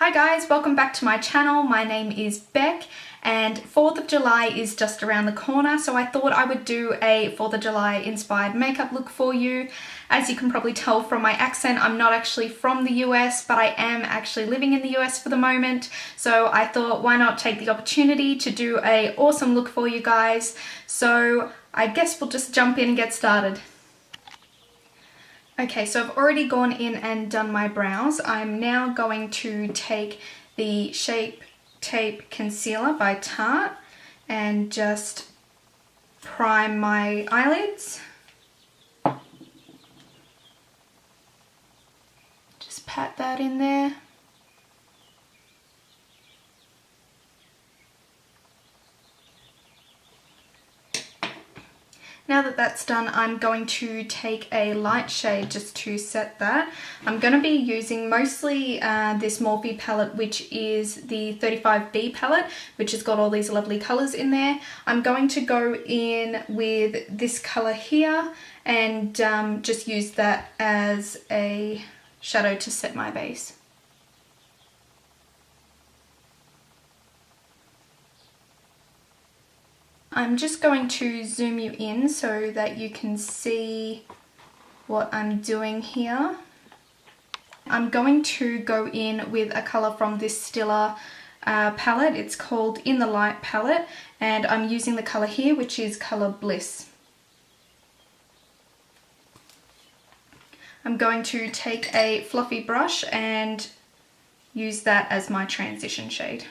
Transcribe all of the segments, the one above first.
Hi guys, welcome back to my channel. My name is Beck and 4th of July is just around the corner, so I thought I would do a 4th of July inspired makeup look for you. As you can probably tell from my accent, I'm not actually from the US, but I am actually living in the US for the moment. So I thought, why not take the opportunity to do an awesome look for you guys. So I guess we'll just jump in and get started. Okay, so I've already gone in and done my brows. I'm now going to take the Shape Tape Concealer by Tarte and just prime my eyelids. Just pat that in there. Now that that's done, I'm going to take a light shade just to set that. I'm going to be using mostly this Morphe palette, which is the 35B palette, which has got all these lovely colours in there. I'm going to go in with this colour here and just use that as a shadow to set my base. I'm just going to zoom you in so that you can see what I'm doing here. I'm going to go in with a colour from this Stila palette. It's called In the Light palette, and I'm using the colour here, which is Colour Bliss. I'm going to take a fluffy brush and use that as my transition shade.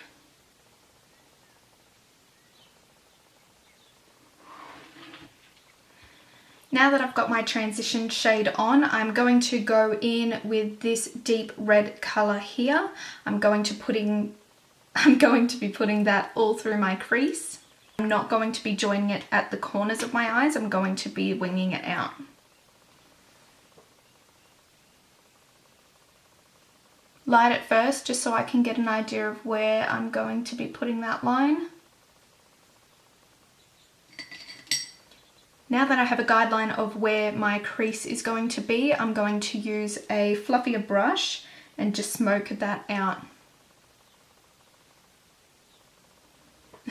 Now that I've got my transition shade on, I'm going to go in with this deep red colour here. I'm going to be putting that all through my crease. I'm not going to be joining it at the corners of my eyes. I'm going to be winging it out. Light it first, just so I can get an idea of where I'm going to be putting that line. Now that I have a guideline of where my crease is going to be, I'm going to use a fluffier brush and just smoke that out.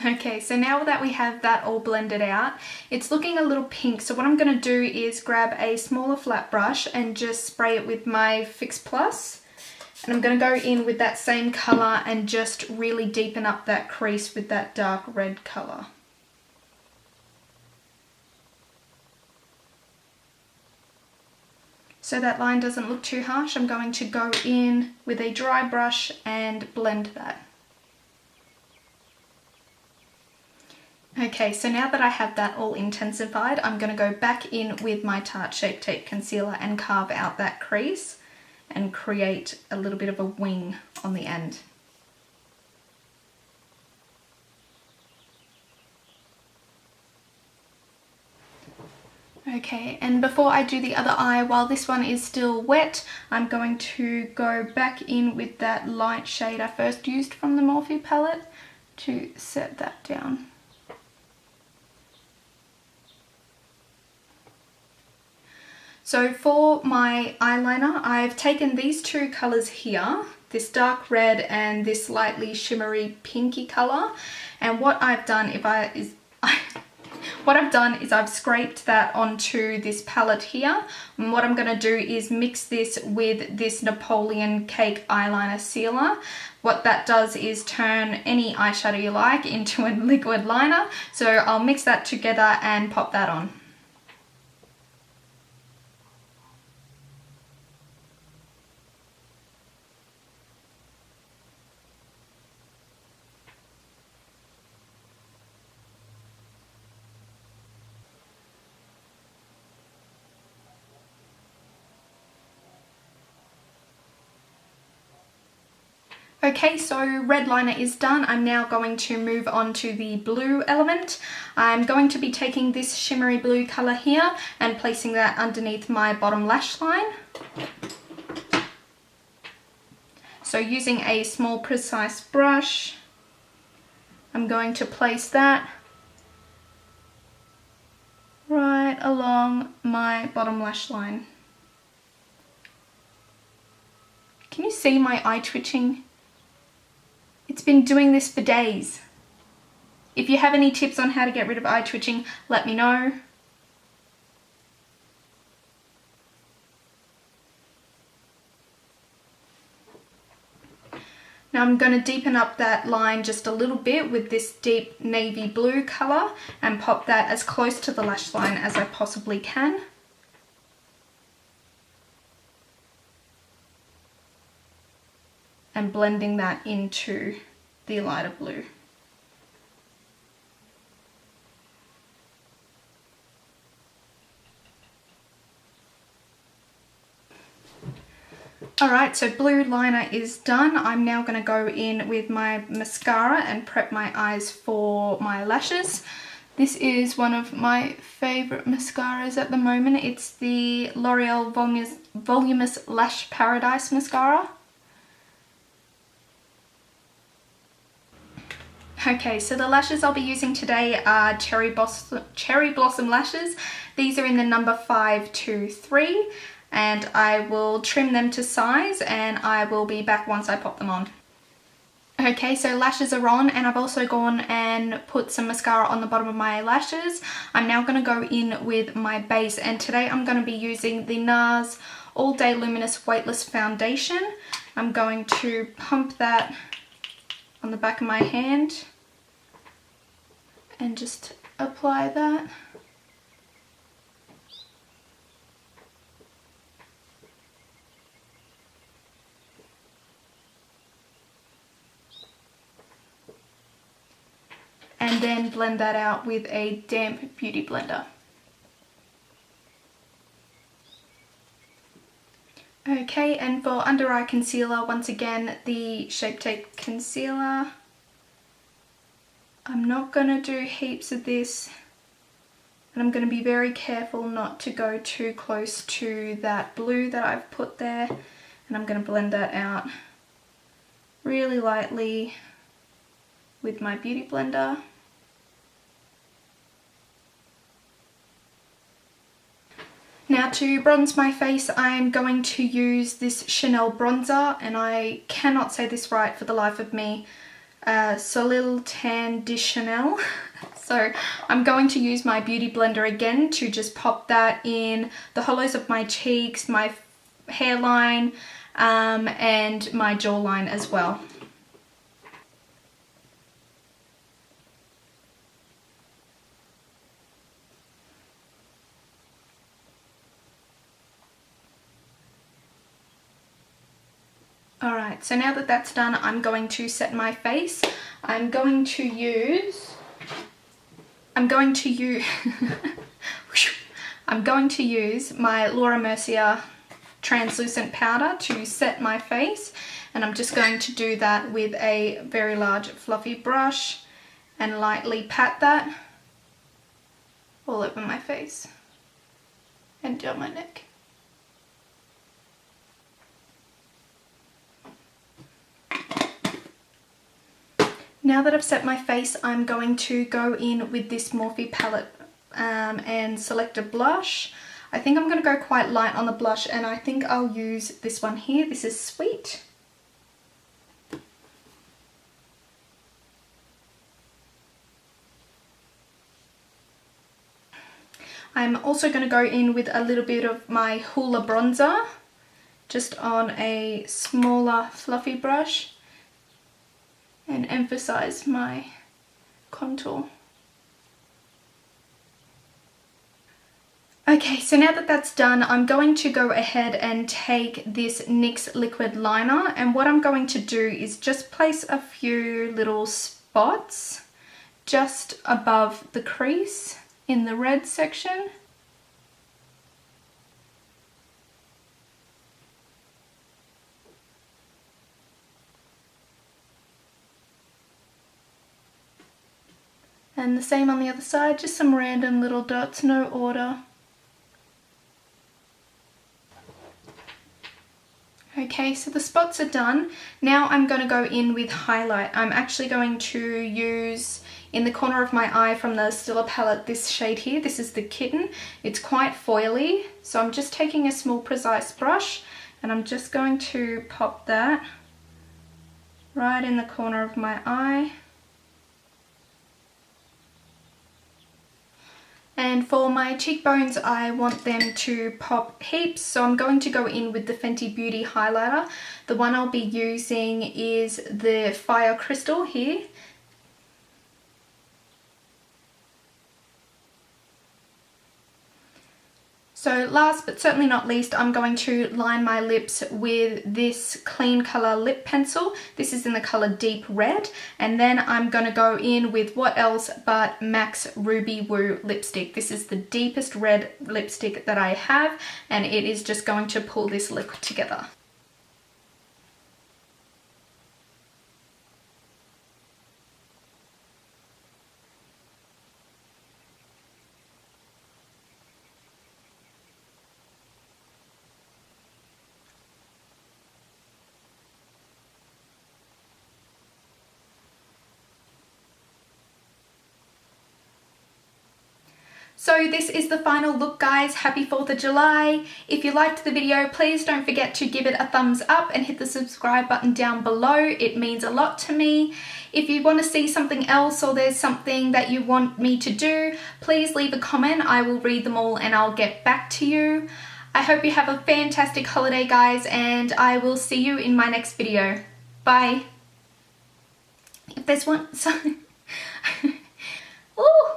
Okay, so now that we have that all blended out, it's looking a little pink. So what I'm going to do is grab a smaller flat brush and just spray it with my Fix Plus. And I'm going to go in with that same colour and just really deepen up that crease with that dark red colour. So that line doesn't look too harsh, I'm going to go in with a dry brush and blend that. Okay, so now that I have that all intensified, I'm going to go back in with my Tarte Shape Tape Concealer and carve out that crease and create a little bit of a wing on the end. Okay, and before I do the other eye, while this one is still wet, I'm going to go back in with that light shade I first used from the Morphe palette to set that down. So for my eyeliner, I've taken these two colours here, this dark red and this lightly shimmery pinky colour, and what I've done is I've scraped that onto this palette here, and what I'm going to do is mix this with this Napoleon Cake Eyeliner Sealer. What that does is turn any eyeshadow you like into a liquid liner, so I'll mix that together and pop that on. Okay, so red liner is done. I'm now going to move on to the blue element. I'm going to be taking this shimmery blue colour here and placing that underneath my bottom lash line. So using a small precise brush, I'm going to place that right along my bottom lash line. Can you see my eye twitching? It's been doing this for days. If you have any tips on how to get rid of eye twitching, let me know. Now I'm going to deepen up that line just a little bit with this deep navy blue colour and pop that as close to the lash line as I possibly can. And blending that into the lighter blue. Alright, so blue liner is done. I'm now going to go in with my mascara and prep my eyes for my lashes. This is one of my favourite mascaras at the moment. It's the L'Oreal Voluminous Lash Paradise Mascara. Okay, so the lashes I'll be using today are Cherry Blossom lashes. These are in the number 523. And I will trim them to size and I will be back once I pop them on. Okay, so lashes are on and I've also gone and put some mascara on the bottom of my lashes. I'm now going to go in with my base and today I'm going to be using the Nars All Day Luminous Weightless Foundation. I'm going to pump that on the back of my hand and just apply that. And then blend that out with a damp beauty blender. Okay, and for under eye concealer, once again, the Shape Tape Concealer. I'm not going to do heaps of this, and I'm going to be very careful not to go too close to that blue that I've put there, and I'm going to blend that out really lightly with my beauty blender. Now to bronze my face, I'm going to use this Chanel bronzer, and I cannot say this right for the life of me, Soleil Tan de Chanel. So I'm going to use my beauty blender again to just pop that in the hollows of my cheeks, my hairline, and my jawline as well. Alright, so now that that's done, I'm going to set my face. I'm going to use my Laura Mercier translucent powder to set my face, and I'm just going to do that with a very large fluffy brush and lightly pat that all over my face and down my neck. Now that I've set my face, I'm going to go in with this Morphe palette and select a blush. I think I'm going to go quite light on the blush, and I think I'll use this one here. This is Sweet. I'm also going to go in with a little bit of my Hoola bronzer, just on a smaller fluffy brush, and emphasize my contour. Okay, so now that that's done, I'm going to go ahead and take this NYX liquid liner, and what I'm going to do is just place a few little spots just above the crease in the red section. And the same on the other side, just some random little dots, no order. Okay, so the spots are done. Now I'm going to go in with highlight. I'm actually going to use, in the corner of my eye from the Stila palette, this shade here. This is the Kitten. It's quite foily, so I'm just taking a small precise brush and I'm just going to pop that right in the corner of my eye. And for my cheekbones, I want them to pop heaps, so I'm going to go in with the Fenty Beauty highlighter. The one I'll be using is the Fire Crystal here. So last but certainly not least, I'm going to line my lips with this Kleancolor lip pencil. This is in the colour Deep Red. And then I'm going to go in with what else but MAC's Ruby Woo lipstick. This is the deepest red lipstick that I have, and it is just going to pull this lip together. So this is the final look, guys. Happy 4th of July. If you liked the video, please don't forget to give it a thumbs up and hit the subscribe button down below. It means a lot to me. If you want to see something else or there's something that you want me to do, please leave a comment. I will read them all and I'll get back to you. I hope you have a fantastic holiday, guys, and I will see you in my next video. Bye. If there's one, sorry. Ooh.